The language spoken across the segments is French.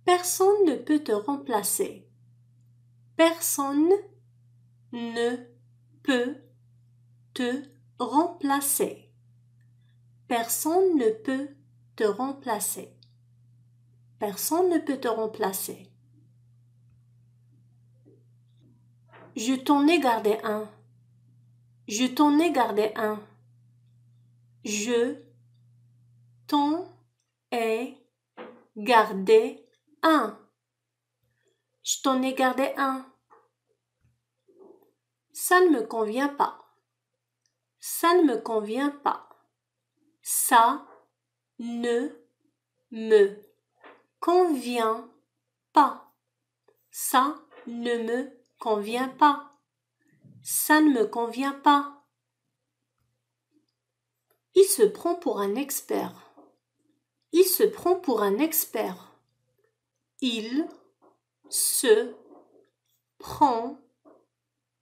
Personne ne peut te remplacer. Personne ne peut te remplacer. Personne ne peut te remplacer. Personne ne peut te remplacer. Je t'en ai gardé un. Je t'en ai gardé un. Je t'en ai gardé un. Je t'en ai gardé un. Ça ne me convient pas. Ça ne me convient pas. Ça ne me convient pas. Ça ne me convient pas. Ça ne me convient pas. Il se prend pour un expert. Il se prend pour un expert. Il se prend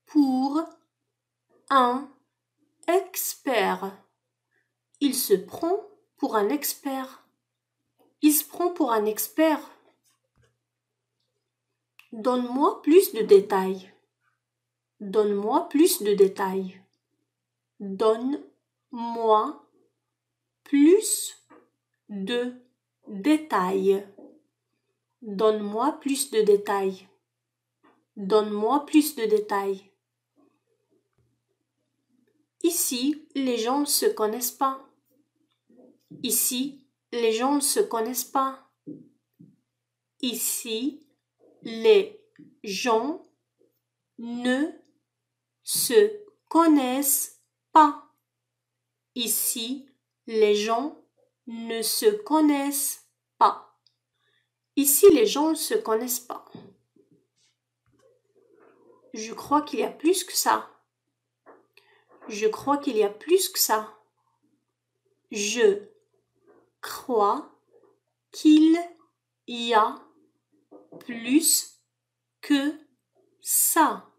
pour un expert. Il se prend pour un expert. Il se prend pour un expert. Donne-moi plus de détails. Donne-moi plus de détails. Donne-moi plus de détails. Donne-moi plus de détails. Donne-moi plus de détails. Ici, les gens ne se connaissent pas. Ici, les gens ne se connaissent pas. Ici, les gens ne se connaissent pas. Ici, les gens ne se connaissent pas. Ici, les gens ne se connaissent pas. Je crois qu'il y a plus que ça. Je crois qu'il y a plus que ça. Je crois qu'il y a plus que ça.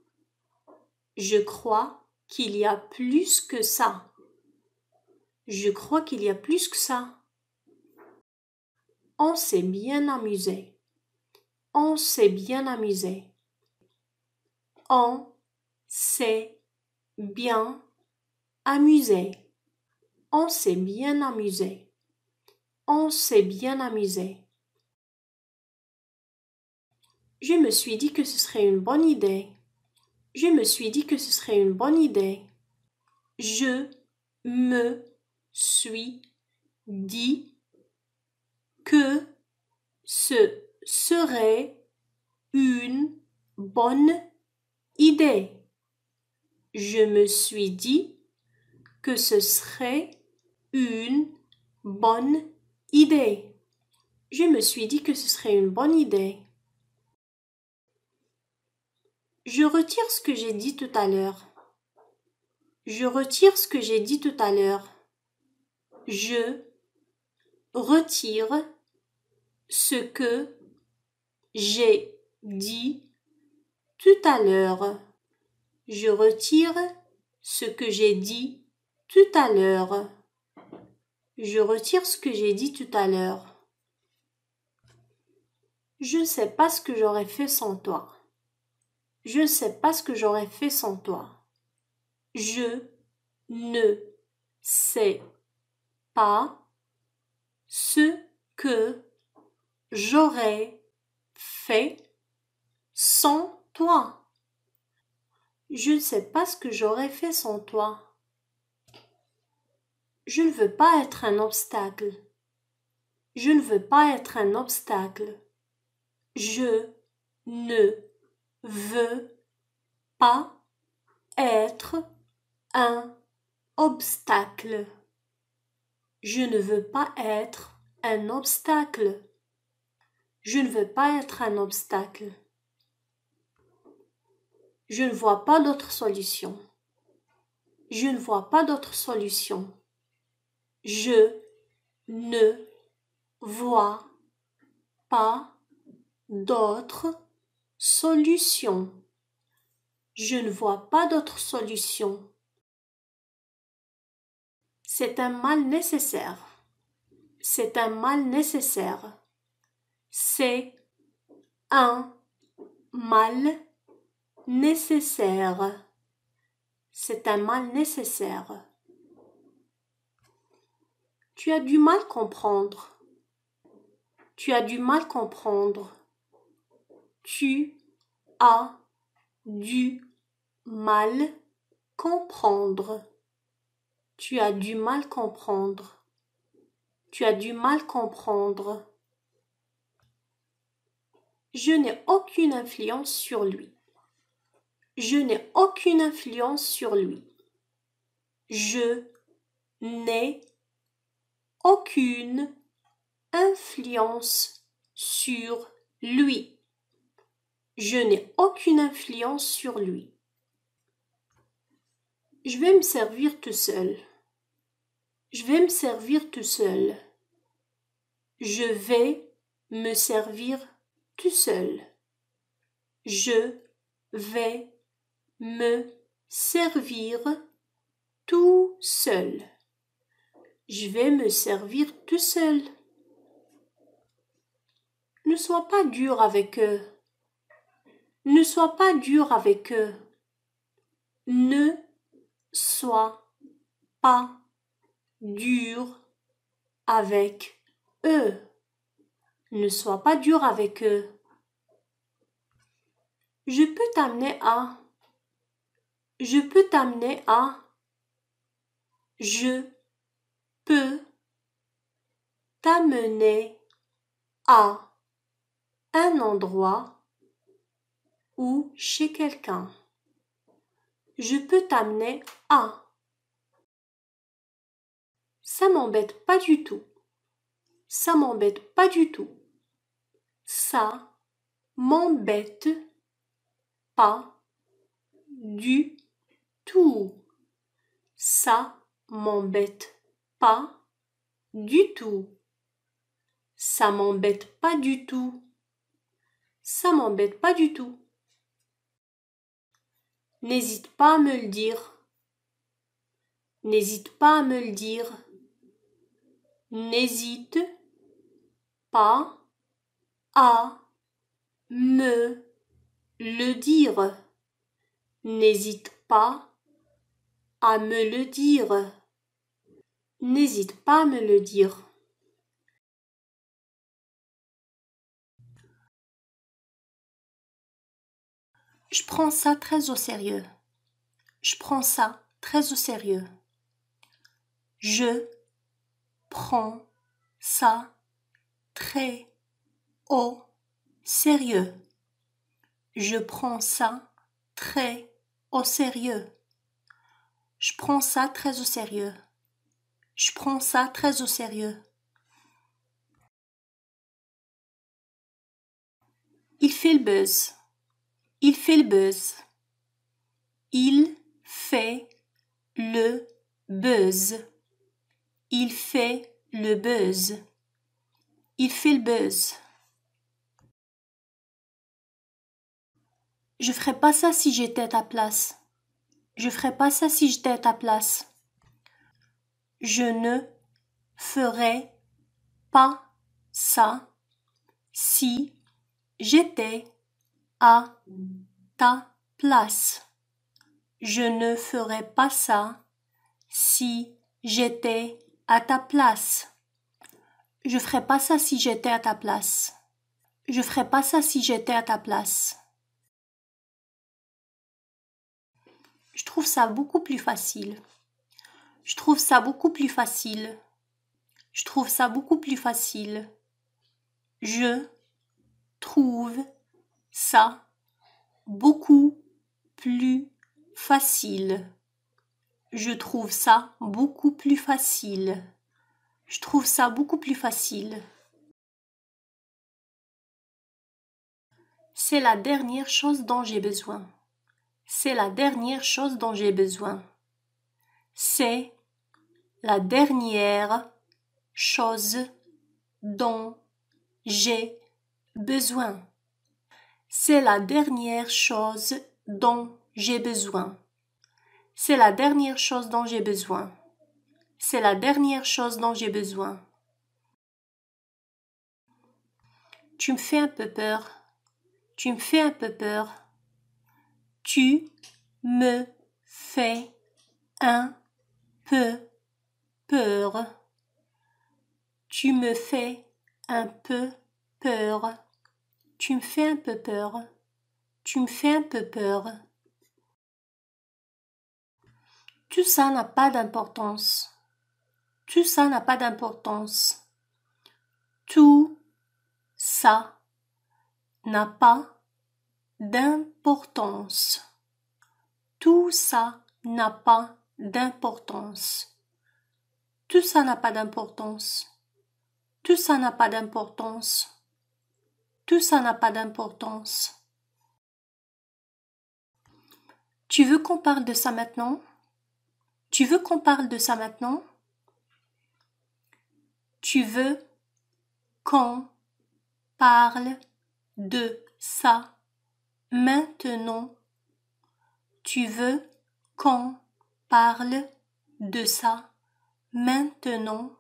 Je crois qu'il y a plus que ça. Je crois qu'il y a plus que ça. On s'est bien amusé. On s'est bien amusé. On s'est bien amusé. On s'est bien amusé. On s'est bien amusé. Je me suis dit que ce serait une bonne idée. Je me suis dit que ce serait une bonne idée. Je me suis dit que ce serait une bonne idée. Je me suis dit que ce serait une bonne idée. Je me suis dit que ce serait une bonne idée. Je retire ce que j'ai dit tout à l'heure. Je retire ce que j'ai dit tout à l'heure. Je retire ce que j'ai dit tout à l'heure. Je retire ce que j'ai dit tout à l'heure. Je retire ce que j'ai dit tout à l'heure. Je ne sais pas ce que j'aurais fait sans toi. Je ne sais pas ce que j'aurais fait sans toi. Je ne sais pas ce que j'aurais fait sans toi. Je ne sais pas ce que j'aurais fait sans toi. Je ne veux pas être un obstacle. Je ne veux pas être un obstacle. Je ne veux pas être un obstacle. Je ne veux pas être un obstacle. Je ne veux pas être un obstacle. Je ne vois pas d'autre solution. Je ne vois pas d'autre solution. Je ne vois pas d'autre solution. Je ne vois pas d'autre solution. C'est un mal nécessaire. C'est un mal nécessaire. C'est un mal nécessaire. C'est un mal nécessaire. Tu as du mal comprendre. Tu as du mal comprendre. Tu as du mal comprendre. Tu as du mal comprendre. Tu as du mal comprendre. Je n'ai aucune influence sur lui. Je n'ai aucune influence sur lui. Je n'ai aucune influence sur lui. Je n'ai aucune influence sur lui. Je vais me servir tout seul. Je vais me servir tout seul. Je vais me servir tout seul. Je vais me servir tout seul. Je vais me servir tout seul. Ne sois pas dur avec eux. Ne sois pas dur avec eux. Ne sois pas dur avec eux. Ne sois pas dur avec eux. Je peux t'amener à. Je peux t'amener à. Je peux t'amener à un endroit ou chez quelqu'un. Je peux t'amener à. Ça m'embête pas du tout. Ça m'embête pas du tout. Ça m'embête pas du tout. Ça m'embête pas du tout. Ça m'embête pas du tout. Ça m'embête pas du tout. N'hésite pas à me le dire. N'hésite pas à me le dire. N'hésite pas à me le dire. N'hésite pas à me le dire. N'hésite pas à me le dire. Je prends ça très au sérieux. Je prends ça très au sérieux. Je prends ça très au sérieux. Je prends ça très au sérieux. Je prends ça très au sérieux. Je prends ça très au sérieux. Il fait le buzz. Il fait le buzz. Il fait le buzz. Il fait le buzz. Il fait le buzz. Je ferais pas ça si j'étais à ta place. Je ferais pas ça si j'étais à ta place. Je ne ferais pas ça si j'étais à ta place. Je ne ferais pas ça si j'étais à ta place. Je ferais pas ça si j'étais à ta place. Je ferais pas ça si j'étais à ta place. Je trouve ça beaucoup plus facile. Je trouve ça beaucoup plus facile. Je trouve ça beaucoup plus facile. Je trouve ça beaucoup plus facile. Je trouve ça beaucoup plus facile. Je trouve ça beaucoup plus facile. C'est la dernière chose dont j'ai besoin. C'est la dernière chose dont j'ai besoin. C'est la dernière chose dont j'ai besoin. C'est la dernière chose dont j'ai besoin. C'est la dernière chose dont j'ai besoin. C'est la dernière chose dont j'ai besoin. Tu me fais un peu peur. Tu me fais un peu peur. Tu me fais un peu peur. Tu me fais un peu peur. Tu me fais un peu peur. Tu me fais un peu peur. Tout ça n'a pas d'importance. Tout ça n'a pas d'importance. Tout ça n'a pas d'importance. Tout ça n'a pas d'importance. Tout ça n'a pas d'importance. Tout ça n'a pas d'importance. Tout ça n'a pas d'importance. Tu veux qu'on parle de ça maintenant? Tu veux qu'on parle de ça maintenant? Tu veux qu'on parle de ça maintenant? Tu veux qu'on parle de ça maintenant?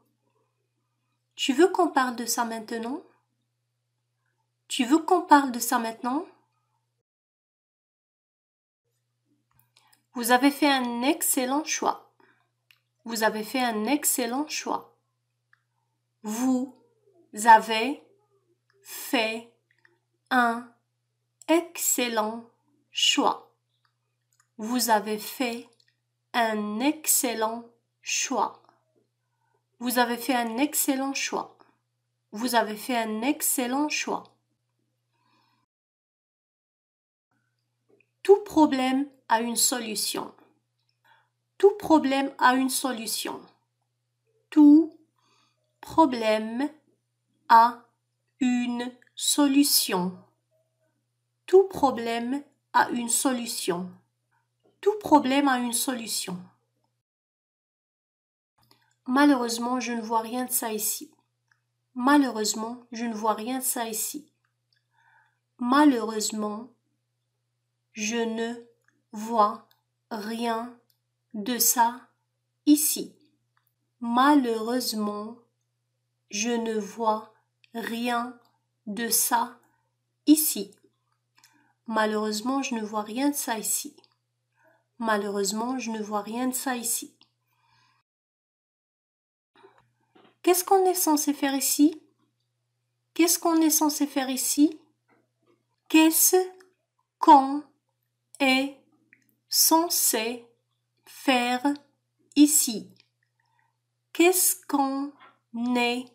Tu veux qu'on parle de ça maintenant? Tu veux qu'on parle de ça maintenant? Vous avez fait un excellent choix. Vous avez fait un excellent choix. Vous avez fait un excellent choix. Vous avez fait un excellent choix. Vous avez fait un excellent choix. Vous avez fait un excellent choix. Tout problème a une solution. Tout problème a une solution. Tout problème a une solution. Tout problème a une solution. Tout problème a une solution. Malheureusement, je ne vois rien de ça ici. Malheureusement, je ne vois rien de ça ici. Malheureusement, je ne vois rien de ça ici. Malheureusement, je ne vois rien de ça ici. Malheureusement, je ne vois rien de ça ici. Malheureusement, je ne vois rien de ça ici. Qu'est-ce qu'on est censé faire ici? Qu'est-ce qu'on est censé faire ici? Qu'est-ce qu'on est censé faire ici? Qu'est-ce qu'on est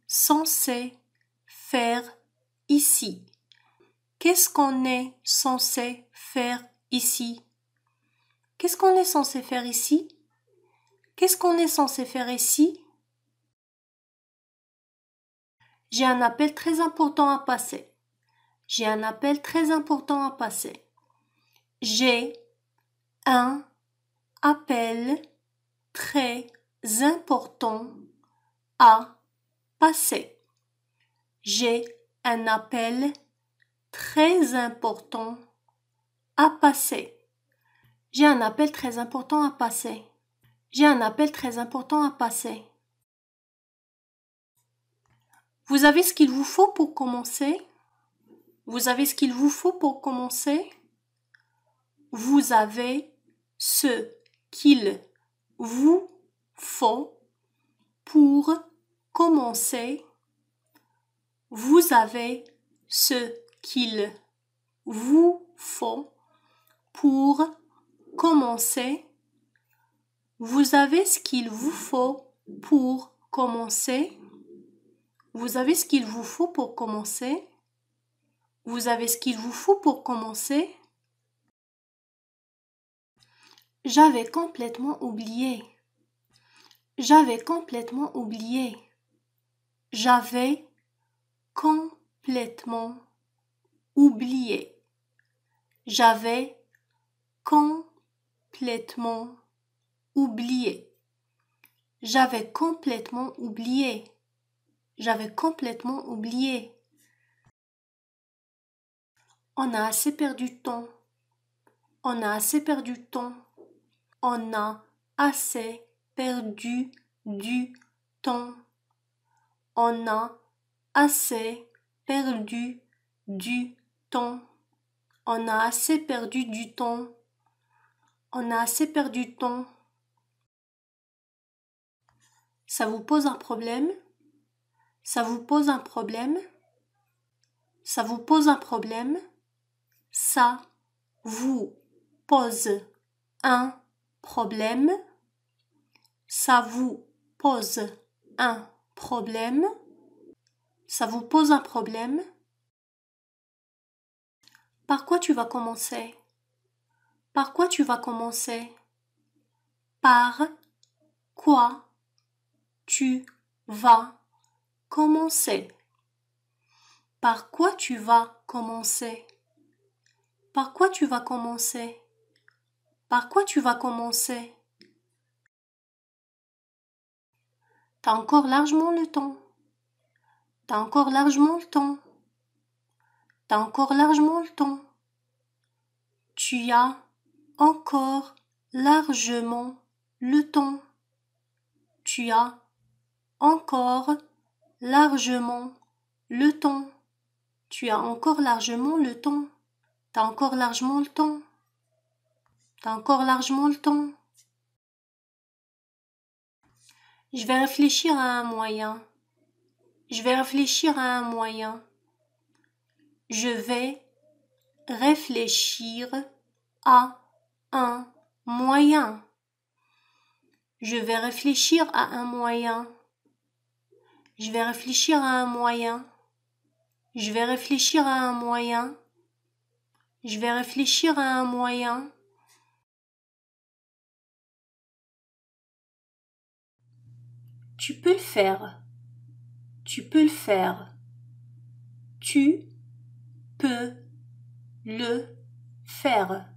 censé faire ici? Qu'est-ce qu'on est censé faire ici? Qu'est-ce qu'on est censé faire ici? Qu'est-ce qu'on est censé faire ici? J'ai un appel très important à passer. J'ai un appel très important à passer. J'ai un appel très important à passer. J'ai un appel très important à passer. J'ai un appel très important à passer. J'ai un appel très important à passer. Vous avez ce qu'il vous faut pour commencer? Vous avez ce qu'il vous faut pour commencer? Vous avez ce qu'il vous faut pour commencer. Vous avez ce qu'il vous faut pour commencer. Vous avez ce qu'il vous faut pour commencer. Vous avez ce qu'il vous faut pour commencer. Vous avez ce qu'il vous faut pour commencer. J'avais complètement oublié. J'avais complètement oublié. J'avais complètement oublié. J'avais complètement oublié. J'avais complètement oublié. J'avais complètement oublié. On a assez perdu de temps. On a assez perdu de temps. On a assez perdu du temps. On a assez perdu du temps. On a assez perdu du temps. On a assez perdu de temps. Ça vous pose un problème? Ça vous pose un problème? Ça vous pose un problème? Ça vous pose un problème? Ça vous pose un problème? Ça vous pose un problème? Par quoi tu vas commencer? Par quoi tu vas commencer? Par quoi tu vas commencer? Par quoi tu vas commencer? Par quoi tu vas commencer? Par quoi tu vas commencer? T'as encore largement le temps. T'as encore largement le temps. T'as encore largement le temps. Tu as encore largement le temps. Tu as encore largement le temps. Tu as encore largement le temps. T'as encore largement le temps. T'as encore largement le temps. Je vais réfléchir à un moyen. Je vais réfléchir à un moyen. Je vais réfléchir à un moyen. Je vais réfléchir à un moyen. Je vais réfléchir à un moyen. Je vais réfléchir à un moyen. Je vais réfléchir à un moyen. Tu peux le faire. Tu peux le faire. Tu peux le faire.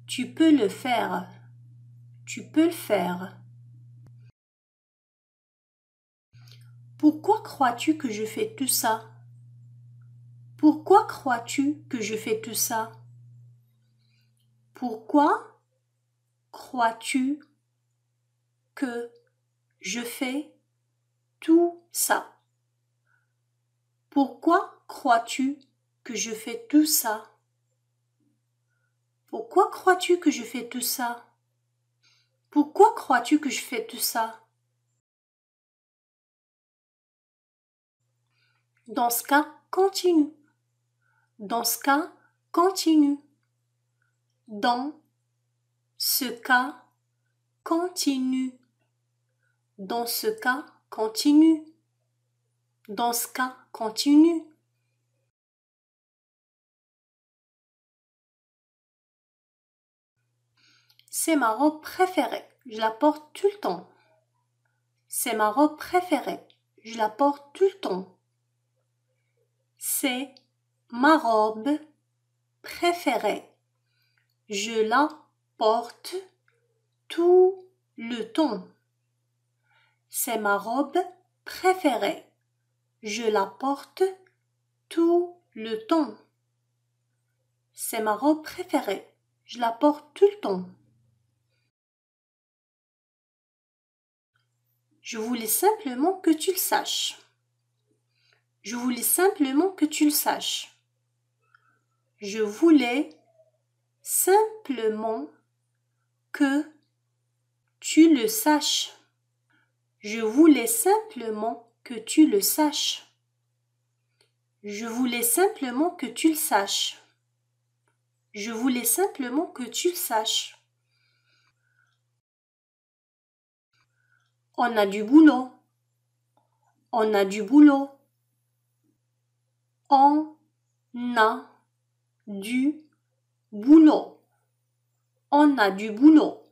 Tu peux le faire. Tu peux le faire. Pourquoi crois-tu que je fais tout ça? Pourquoi crois-tu que je fais tout ça? Pourquoi crois-tu que je fais tout ça? Pourquoi crois-tu que je fais tout ça? Pourquoi crois-tu que je fais tout ça? Pourquoi crois-tu que je fais tout ça? Dans ce cas, continue. Dans ce cas, continue. Dans ce cas, continue. Dans ce cas, continue. Dans ce cas, continue. C'est ma robe préférée. Je la porte tout le temps. C'est ma robe préférée. Je la porte tout le temps. C'est ma robe préférée. Je la porte tout le temps. C'est ma robe préférée. Je la porte tout le temps. C'est ma robe préférée. Je la porte tout le temps. Je voulais simplement que tu le saches. Je voulais simplement que tu le saches. Je voulais simplement que tu le saches. Je voulais simplement que tu le saches. Je voulais simplement que tu le saches. Je voulais simplement que tu le saches. On a du boulot. On a du boulot. On a du boulot. On a du boulot.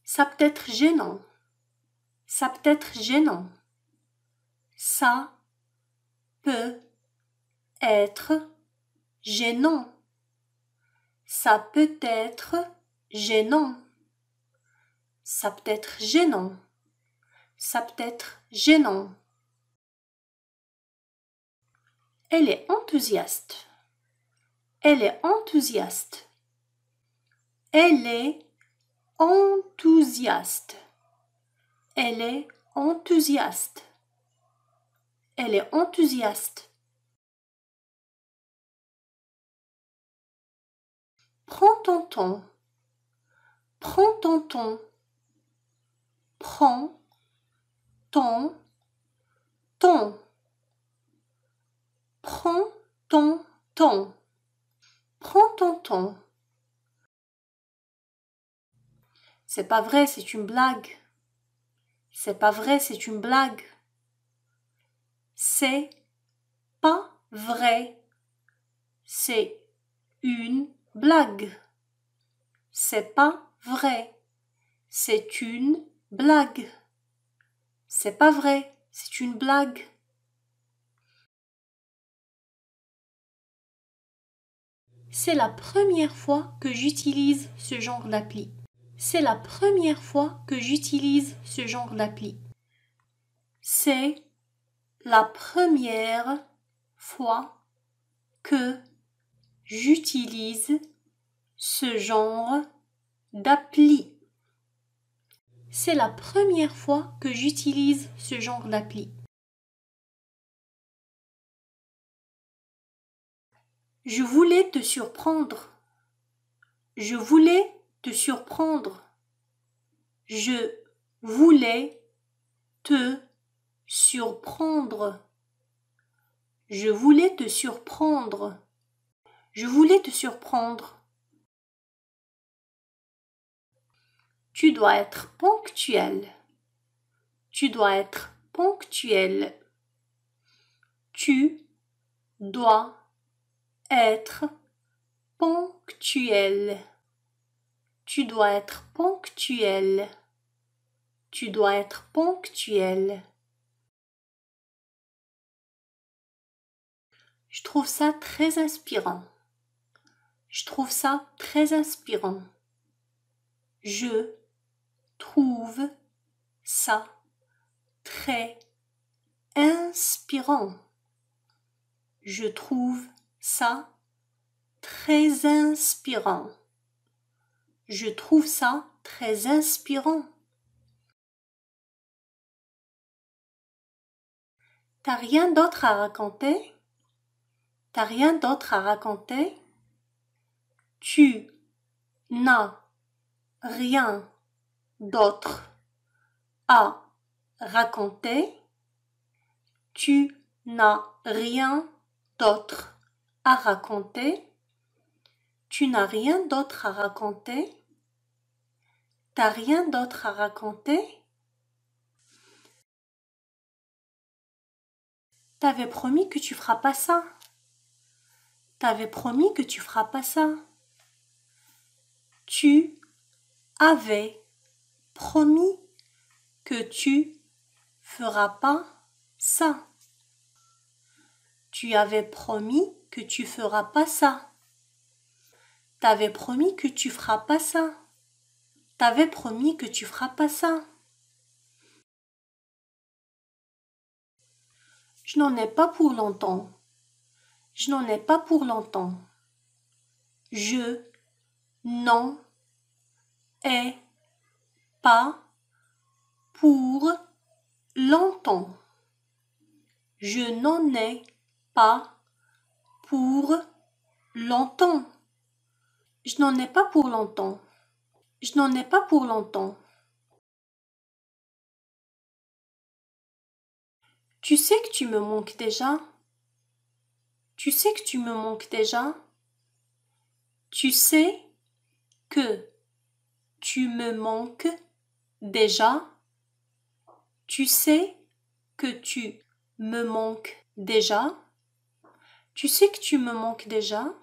Ça peut être gênant. Ça peut être gênant. Ça peut être gênant. Ça peut être gênant. Ça peut être gênant. Ça peut être gênant. Elle est enthousiaste. Elle est enthousiaste. Elle est enthousiaste. Elle est enthousiaste. Elle est enthousiaste. Prends ton temps. Prends ton temps. Prends ton temps. Prends ton temps. Prends ton temps. C'est pas vrai, c'est une blague. C'est pas vrai, c'est une blague. C'est pas vrai, c'est une blague. C'est pas vrai, c'est une blague. C'est pas vrai, c'est une blague. C'est la première fois que j'utilise ce genre d'appli. C'est la première fois que j'utilise ce genre d'appli. C'est la première fois que j'utilise ce genre d'appli. C'est la première fois que j'utilise ce genre d'appli. Je voulais te surprendre. Je voulais te surprendre. Je voulais te surprendre. Je voulais te surprendre. Je voulais te surprendre. Tu dois être ponctuel. Tu dois être ponctuel. Tu dois être ponctuel. Tu dois être ponctuel. Tu dois être ponctuel. Je trouve ça très inspirant. Je trouve ça très inspirant. Je trouve ça très inspirant. Je trouve ça très inspirant. Je trouve ça très inspirant. T'as rien d'autre à raconter? T'as rien d'autre à raconter? Tu n'as rien d'autre à raconter? Tu n'as rien d'autre à raconter? Tu n'as rien d'autre à raconter? T'as rien d'autre à raconter? T'avais promis que tu feras pas ça. T'avais promis que tu feras pas ça. Tu avais promis que tu feras pas ça. Tu avais promis que tu feras pas ça. T'avais promis que tu feras pas ça. T'avais promis que tu feras pas ça. Je n'en ai pas pour longtemps. Je n'en ai pas pour longtemps. Je n'en ai pas pour longtemps. Je n'en ai pas pour longtemps. Je n'en ai pas pour longtemps. Je n'en ai pas pour longtemps. Tu sais que tu me manques déjà? Tu sais que tu me manques déjà? Tu sais que tu me manques déjà? Tu sais que tu me manques déjà? Tu sais que tu me manques déjà?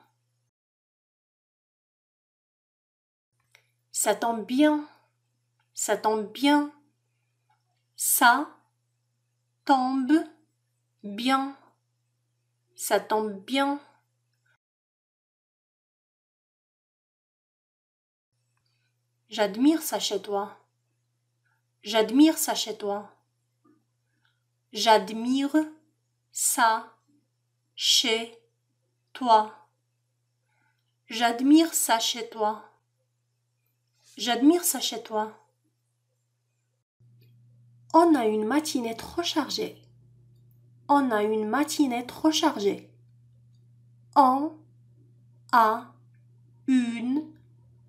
Ça tombe bien. Ça tombe bien. Ça tombe bien. Ça tombe bien. J'admire ça chez toi. J'admire ça chez toi. J'admire ça chez toi. J'admire ça chez toi. J'admire ça chez toi. On a une matinée trop chargée. On a une matinée trop chargée. On a une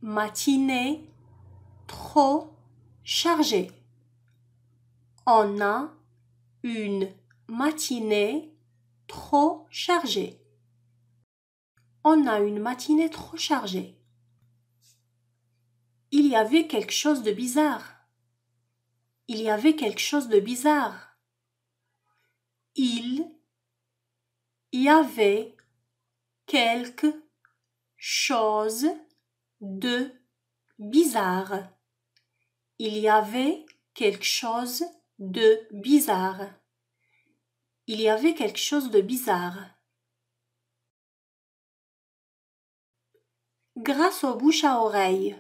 matinée trop chargée. On a une matinée trop chargée. On a une matinée trop chargée. Il y avait quelque chose de bizarre. Il y avait quelque chose de bizarre. Il y avait quelque chose de bizarre. Il y avait quelque chose de bizarre. Il y avait quelque chose de bizarre. Grâce aux bouches à oreille.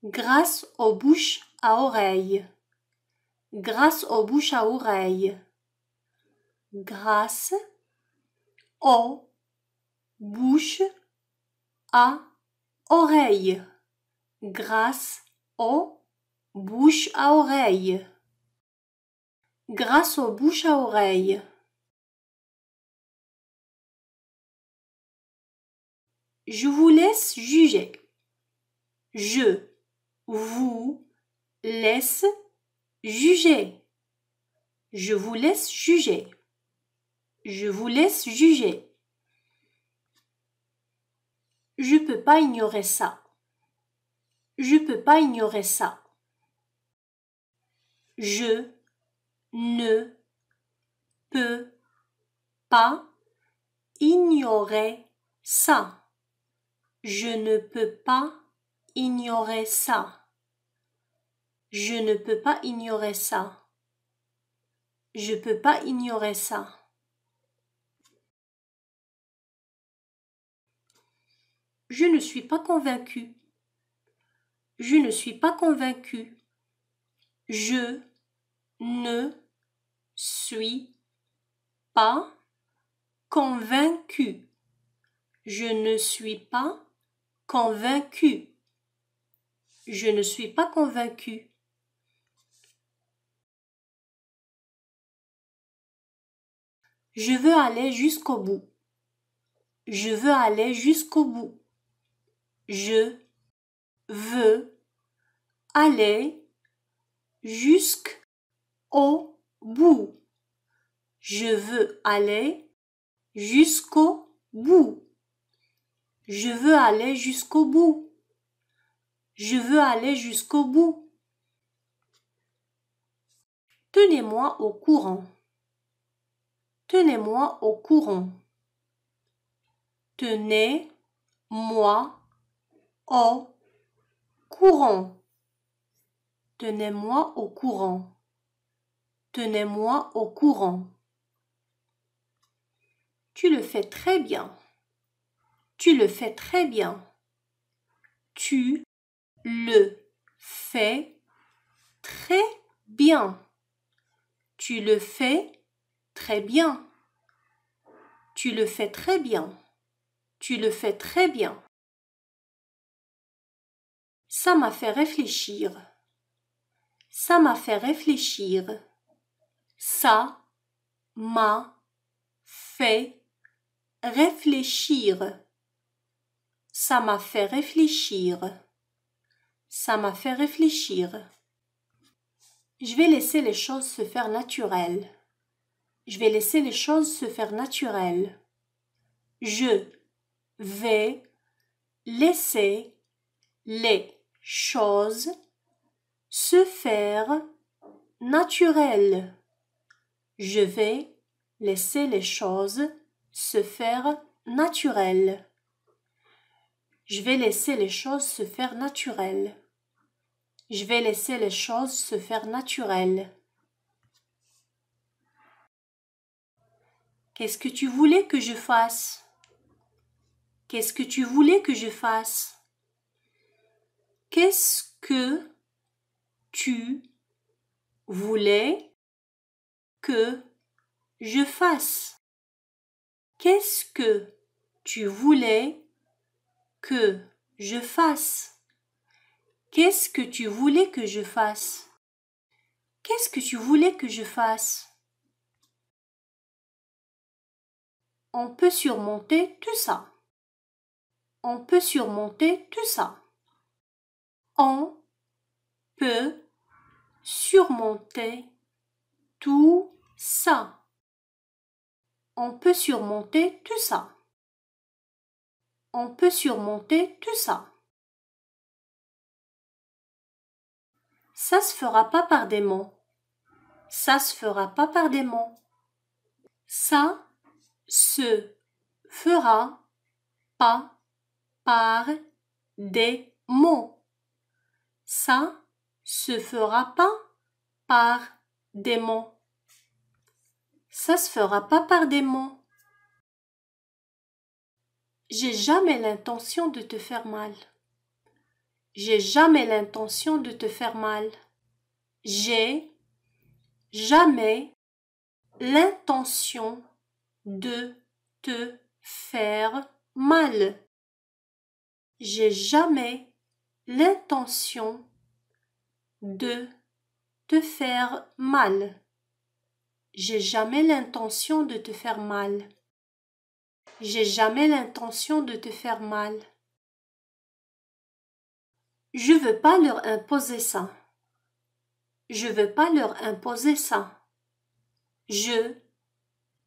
Grâce aux bouches à oreille. Grâce aux bouches à oreille. Grâce aux bouches à oreille. Grâce aux bouches à oreille. Grâce aux bouches à oreille. Je vous laisse juger. Je vous laisse juger. Je vous laisse juger. Je vous laisse juger. Je peux pas ignorer ça. Je peux pas ignorer ça. Je ne peux pas ignorer ça. Je ne peux pas ignorer ça. Je ne peux pas ignorer ça. Je peux pas ignorer ça. Je ne suis pas convaincu. Je ne suis pas convaincu. Je ne suis pas convaincu. Je ne suis pas convaincu. Je ne suis pas convaincu. Je veux aller jusqu'au bout. Je veux aller jusqu'au bout. Je veux aller jusqu'au bout. Je veux aller jusqu'au bout. Je veux aller jusqu'au bout. Je veux aller jusqu'au bout. Tenez-moi au courant. Tenez-moi au courant. Tenez-moi au courant. Tenez-moi au courant. Tenez-moi au courant. Tu le fais très bien. Tu le fais très bien. Tu le fais très bien. Tu le fais très bien. Tu le fais très bien. Tu le fais très bien. Ça m'a fait réfléchir. Ça m'a fait réfléchir. Ça m'a fait réfléchir. Ça m'a fait réfléchir. Ça m'a fait réfléchir. Je vais laisser les choses se faire naturelles. Je vais laisser les choses se faire naturelles. Je vais laisser les choses se faire naturelles. Je vais laisser les choses se faire naturelles. Je vais laisser les choses se faire naturelles. Je vais laisser les choses se faire naturelles. Qu'est-ce que tu voulais que je fasse? Qu'est-ce que tu voulais que je fasse? Qu'est-ce que tu voulais que je fasse? Qu'est-ce que tu voulais que je fasse? Qu'est-ce que tu voulais que je fasse? Qu'est-ce que tu voulais que je fasse? On peut surmonter tout ça. On peut surmonter tout ça. On peut surmonter tout ça. On peut surmonter tout ça. On peut surmonter tout ça. Ça se fera pas par des mots. Ça se fera pas par des mots. Ça se fera pas par des mots. Ça se fera pas par des mots. Ça se fera pas par des mots. J'ai jamais l'intention de te faire mal. J'ai jamais l'intention de te faire mal. J'ai jamais l'intention de te faire mal. J'ai jamais l'intention de te faire mal. J'ai jamais l'intention de te faire mal. J'ai jamais l'intention de te faire mal. Je veux pas leur imposer ça. Je veux pas leur imposer ça. Je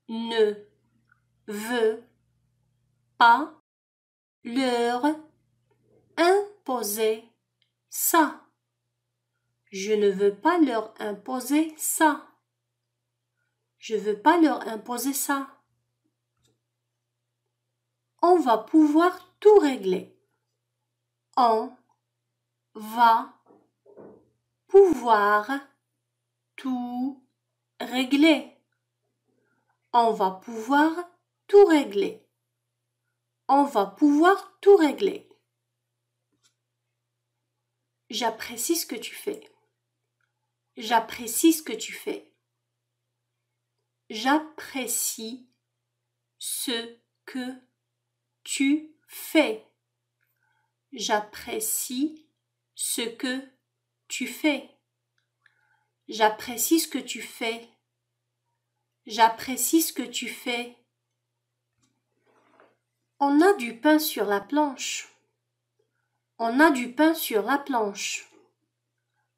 ne veux pas leur imposer ça. Je ne veux pas leur imposer ça. Je veux pas leur imposer ça. On va pouvoir tout régler. On va pouvoir tout régler. On va pouvoir tout régler. On va pouvoir tout régler. J'apprécie ce que tu fais. J'apprécie ce que tu fais. J'apprécie ce que tu fais. J'apprécie ce que tu fais. J'apprécie ce que tu fais. J'apprécie ce que tu fais. On a du pain sur la planche. On a du pain sur la planche.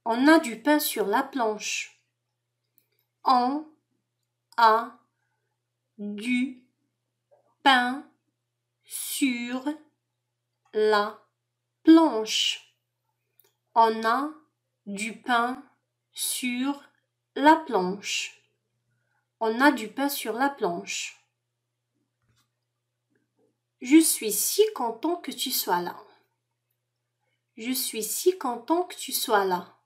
On a du pain sur la planche. On a du pain sur la planche. On a du pain sur la planche. On a du pain sur la planche. Je suis si content que tu sois là. Je suis si content que tu sois là.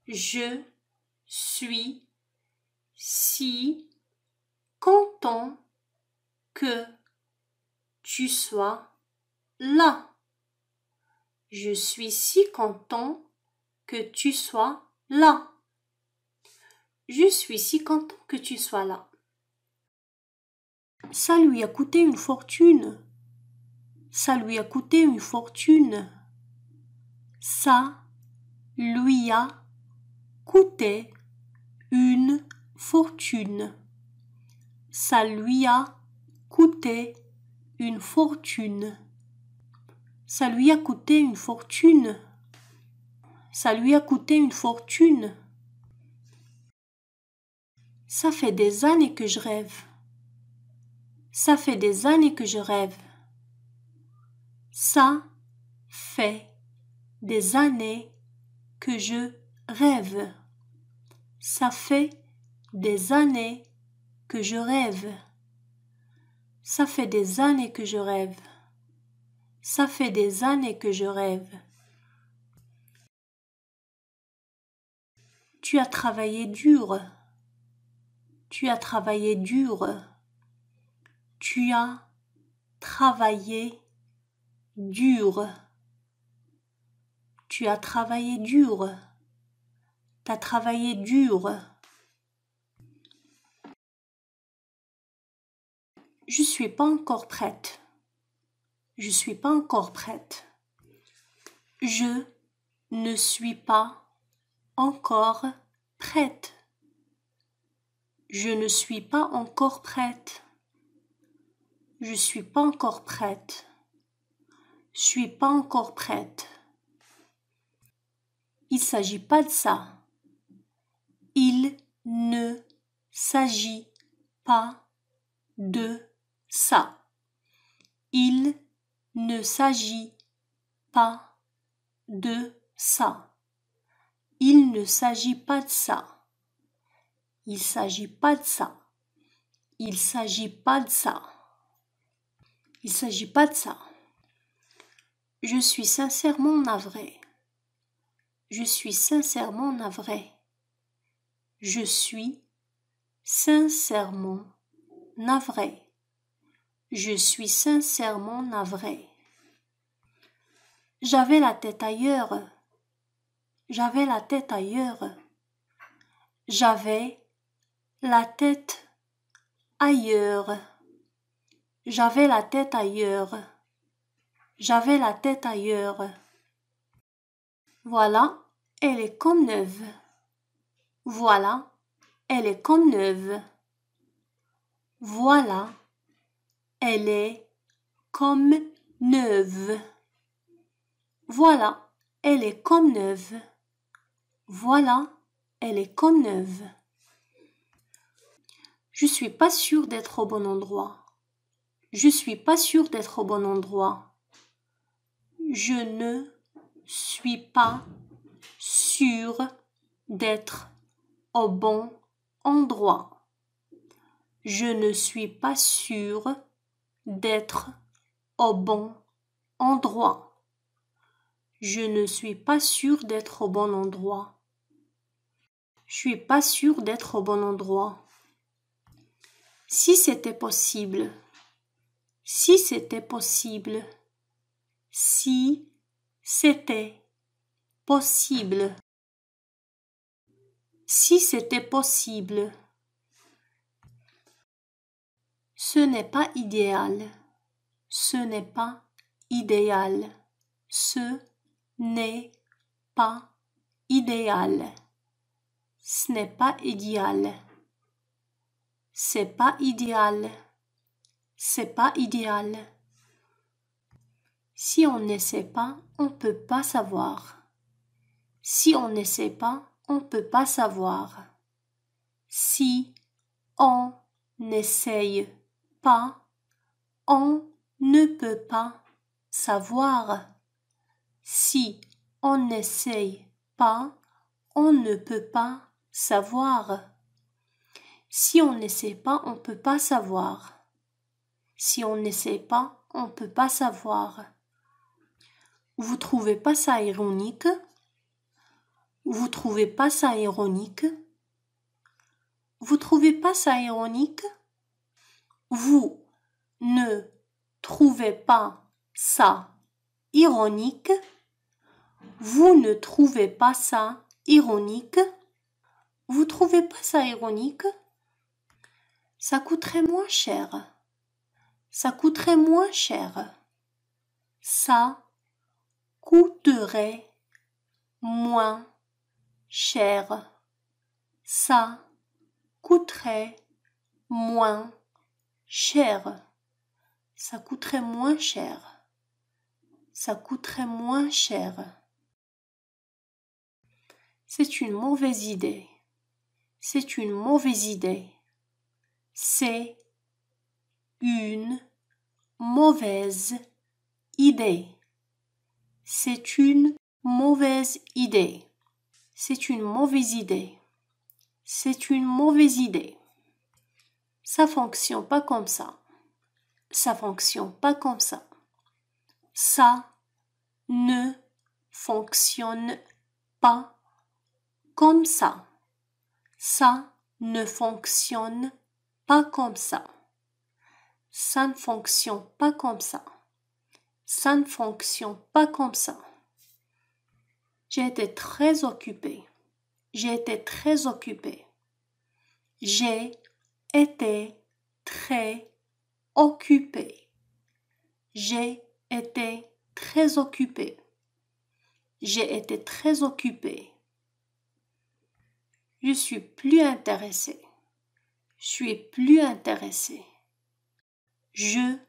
Je suis si content que tu sois là. Je suis si content que tu sois là. Je suis si content que tu sois là. Ça lui a coûté une fortune. Ça lui a coûté une fortune. Ça lui a coûté une fortune. Ça lui a coûté une fortune. Ça lui a coûté une fortune. Ça lui a coûté une fortune. Ça fait des années que je rêve. Ça fait des années que je rêve. Ça fait des années que je rêve. Ça fait des années que je rêve. Ça fait des années que je rêve. Ça fait des années que je rêve. Tu as travaillé dur. Tu as travaillé dur. Tu as travaillé dur. Tu as travaillé dur. T'as travaillé dur. Je suis pas encore prête. Je suis pas encore prête. Je ne suis pas encore prête. Je ne suis pas encore prête. Je suis pas encore prête. Je suis pas encore prête. Il s'agit pas de ça. Il ne s'agit pas de ça. Il ne s'agit pas de ça. Il ne s'agit pas de ça. Il s'agit pas de ça. Il s'agit pas de ça. Il s'agit pas de ça. Je suis sincèrement navré. Je suis sincèrement navré. Je suis sincèrement navré. Je suis sincèrement navré. J'avais la tête ailleurs. J'avais la tête ailleurs. J'avais la tête ailleurs. J'avais la tête ailleurs. J'avais la tête ailleurs. Voilà, elle est comme neuve. Voilà, elle est comme neuve. Voilà, elle est comme neuve. Voilà, elle est comme neuve. Voilà, elle est comme neuve. Je suis pas sûre d'être au bon endroit. Je suis pas sûre d'être au bon endroit. Je ne suis pas sûre d'être au bon endroit. Je ne suis pas sûre d'être au bon endroit. Je ne suis pas sûre d'être au bon endroit. Je suis pas sûre d'être au bon endroit. Si c'était possible. Si c'était possible. Si c'était possible. Si c'était possible. Ce n'est pas idéal. Ce n'est pas idéal. Ce n'est pas idéal. Ce n'est pas idéal. C'est pas idéal. C'est pas idéal. Si on n'essaie pas, on peut pas savoir. Si on n'essaie pas, on peut pas savoir. Si on n'essaye pas, on ne peut pas savoir. Si on n'essaye pas, on ne peut pas savoir. Si on n'essaie pas, on peut pas savoir. Si on n'essaie pas, on peut pas savoir. Vous trouvez pas ça ironique? Vous trouvez pas ça ironique? Vous trouvez pas ça ironique? Vous ne trouvez pas ça ironique? Vous ne trouvez pas ça ironique? Vous trouvez pas ça ironique? Ça coûterait moins cher. Ça coûterait moins cher. Ça coûterait moins cher. Ça coûterait moins cher. Ça coûterait moins cher. Ça coûterait moins cher. C'est une mauvaise idée. C'est une mauvaise idée. C'est une mauvaise idée. C'est une mauvaise idée. C'est une mauvaise idée. C'est une mauvaise idée. Ça fonctionne pas comme ça. Ça fonctionne pas comme ça. Ça ne fonctionne pas comme ça. Ça ne fonctionne pas comme ça. Ça ne fonctionne pas comme ça. Ça ne fonctionne pas comme ça. J'ai été très occupée. J'ai été très occupée. J'ai été très occupée. J'ai été très occupée. J'ai été très occupée. Je suis plus intéressée. Je suis plus intéressée. Je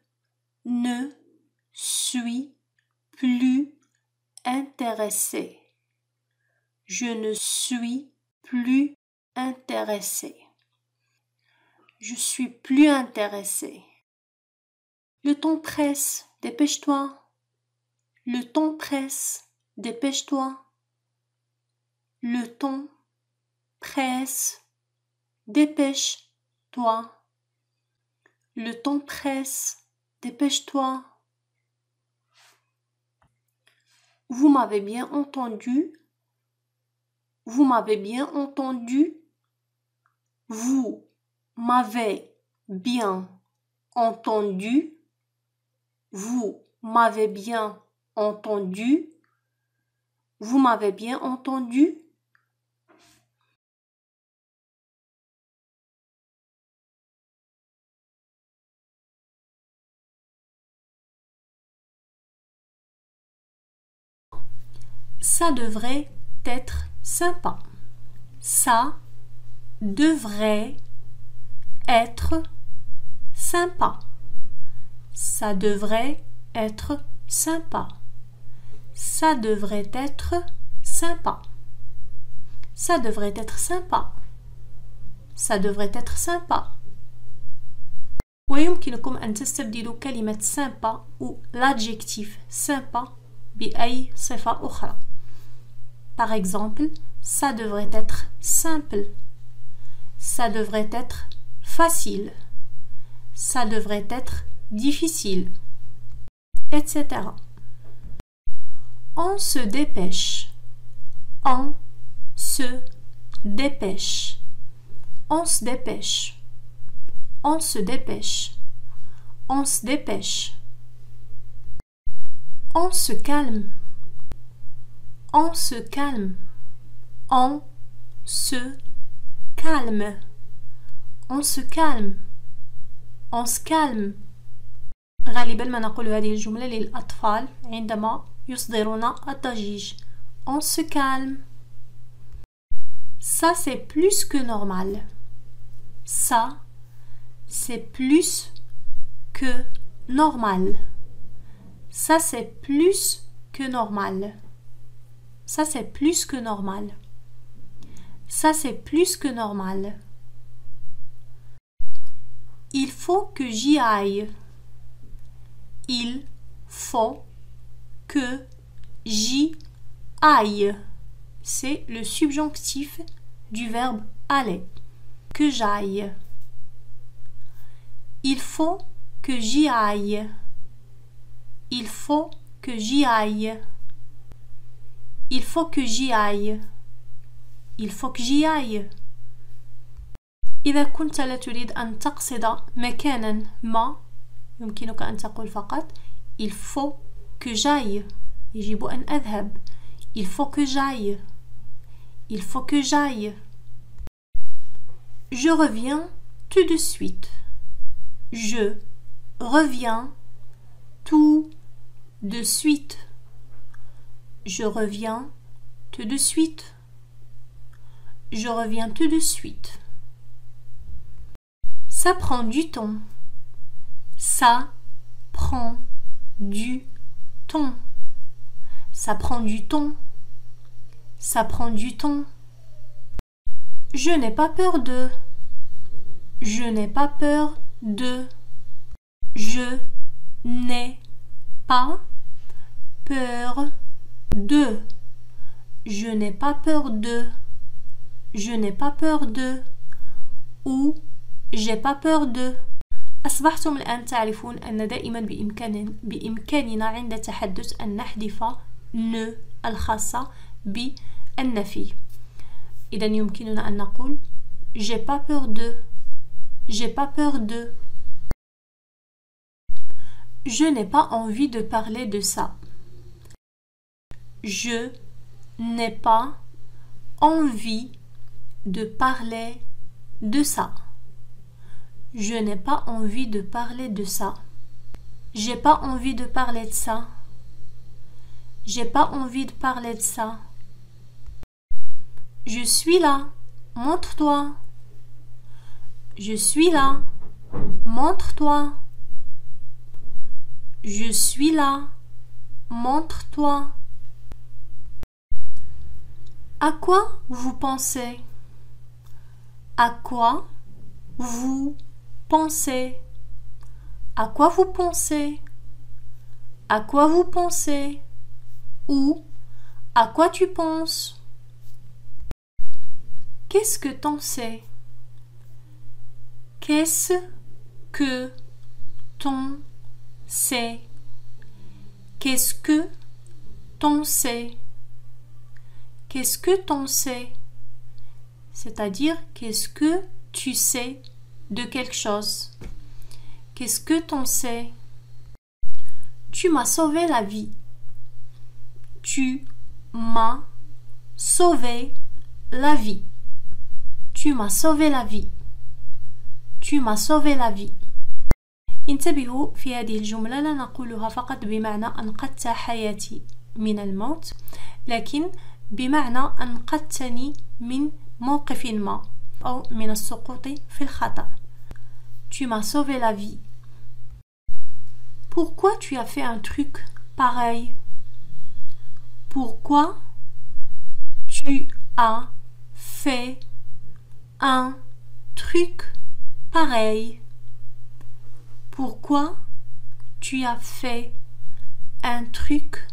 ne suis plus intéressé. Je ne suis plus intéressé. Je suis plus intéressé. Le temps presse, dépêche-toi. Le temps presse, dépêche-toi. Le temps presse, dépêche-toi. Le temps presse, dépêche-toi. Vous m'avez bien entendu? Vous m'avez bien entendu? Vous m'avez bien entendu? Vous m'avez bien entendu? Vous m'avez bien entendu? Ça devrait être sympa. Ça devrait être sympa. Ça devrait être sympa. Ça devrait être sympa. Ça devrait être sympa. Ça devrait être sympa. ويمكنكم أن تستبدلوا كلمة sympa ou l'adjectif sympa بأي صفة أخرى. Par exemple, ça devrait être simple. Ça devrait être facile. Ça devrait être difficile, etc. On se dépêche. On se dépêche. On se dépêche. On se dépêche. On se dépêche. On se calme. On se calme. On se calme. On se calme. On se calme. غالبا ما نقول هذه الجملة للأطفال عندما يصدرون الضجيج. On se calme. Ça c'est plus que normal. Ça c'est plus que normal. Ça c'est plus que normal. Ça c'est plus que normal. Ça c'est plus que normal. Il faut que j'y aille. Il faut que j'y aille. C'est le subjonctif du verbe aller. Que j'aille. Il faut que j'y aille. Il faut que j'y aille. Il faut que j'y aille. Il faut que j'y aille. إذا كنت لا تريد أن تقصد مكانا ما يمكنك أن تقول فقط il faut que j'aille. يجب أن أذهب. Il faut que j'aille. Il faut que j'aille. Je reviens tout de suite. Je reviens tout de suite. Je reviens tout de suite. Je reviens tout de suite. Ça prend du temps. Ça prend du temps. Ça prend du temps. Ça prend du temps. Je n'ai pas peur de. Je n'ai pas peur de. Je n'ai pas peur de. Je n'ai pas peur de. Je n'ai pas peur de. Ou j'ai pas peur de. أصبحتم الآن تعرفون أن دائما بإمكاننا عند التحدث أن نحذف ن الخاصة بالنفي. إذا يمكننا أن نقول j'ai pas peur de. J'ai pas peur de. Je n'ai pas envie de parler de ça. Je n'ai pas envie de parler de ça. Je n'ai pas envie de parler de ça. J'ai pas envie de parler de ça. J'ai pas envie de parler de ça. Je suis là. Montre-toi. Je suis là. Montre-toi. Je suis là. Montre-toi. À quoi vous pensez? À quoi vous pensez? À quoi vous pensez? À quoi vous pensez? Ou à quoi tu penses? Qu'est-ce que t'en sais? Qu'est-ce que t'en sais? Qu'est-ce que t'en sais? Qu'est-ce que t'en sais? C'est-à-dire, qu'est-ce que tu sais de quelque chose? Qu'est-ce que t'en sais? Tu m'as sauvé la vie. Tu m'as sauvé la vie. Tu m'as sauvé la vie. Tu m'as sauvé la vie. انتبهوا في هذه الجملة لا نقولها فقط بمعنى أنقذت حياتي من الموت، لكن بمعنى أنقذتني من موقف ما أو من السقوط في الخطأ. Tu m'as sauvé la vie. Pourquoi tu as fait un truc pareil? Pourquoi tu as fait un truc pareil? Pourquoi tu as fait un truc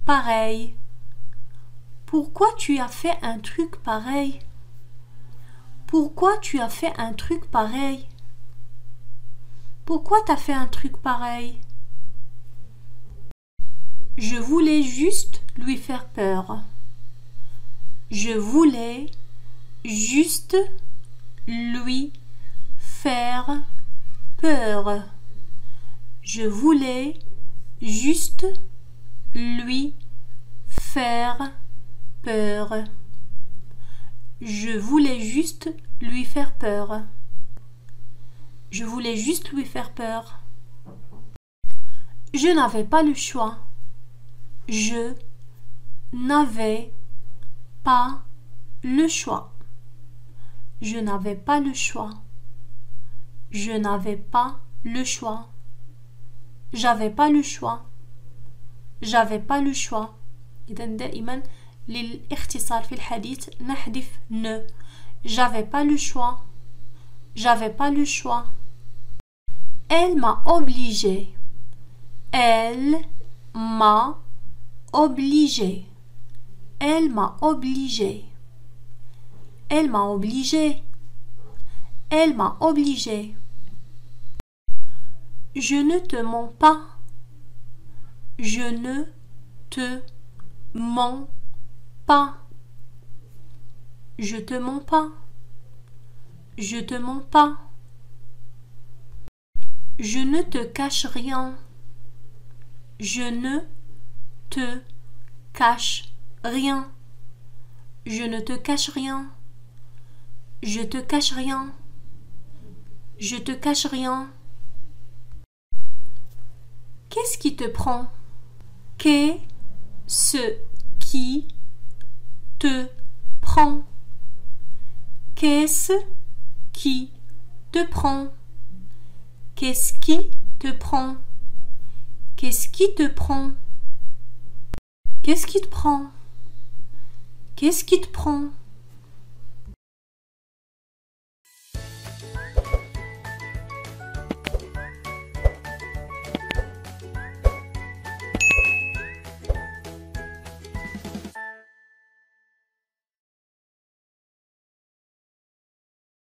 pareil? Pourquoi tu as fait un truc pareil? Pourquoi tu as fait un truc pareil? Pourquoi t'as fait un truc pareil? Je voulais juste lui faire peur. Je voulais juste lui faire peur. Je voulais juste lui faire peur. Je voulais juste lui faire peur. Je voulais juste lui faire peur. Je n'avais pas le choix. Je n'avais pas le choix. Je n'avais pas le choix. Je n'avais pas le choix. J'avais pas le choix. J'avais pas le choix. إذا دائما للاختصار في الحديث نحذف ne. J'avais pas le choix. J'avais pas le choix. Elle m'a obligé. Elle m'a obligé. Elle m'a obligé. Elle m'a obligé. Elle m'a obligé. Je ne te mens pas. Je ne te mens pas. Je te mens pas. Je te mens pas. Je ne te cache rien. Je ne te cache rien. Je ne te cache rien. Je te cache rien. Je te cache rien. Qu'est-ce qui te prend? Qu'est-ce qui te prend? Qu'est-ce qui te prend? Qu'est-ce qui te prend? Qu'est-ce qui te prend? Qu'est-ce qui te prend? Qu'est-ce qui te prend?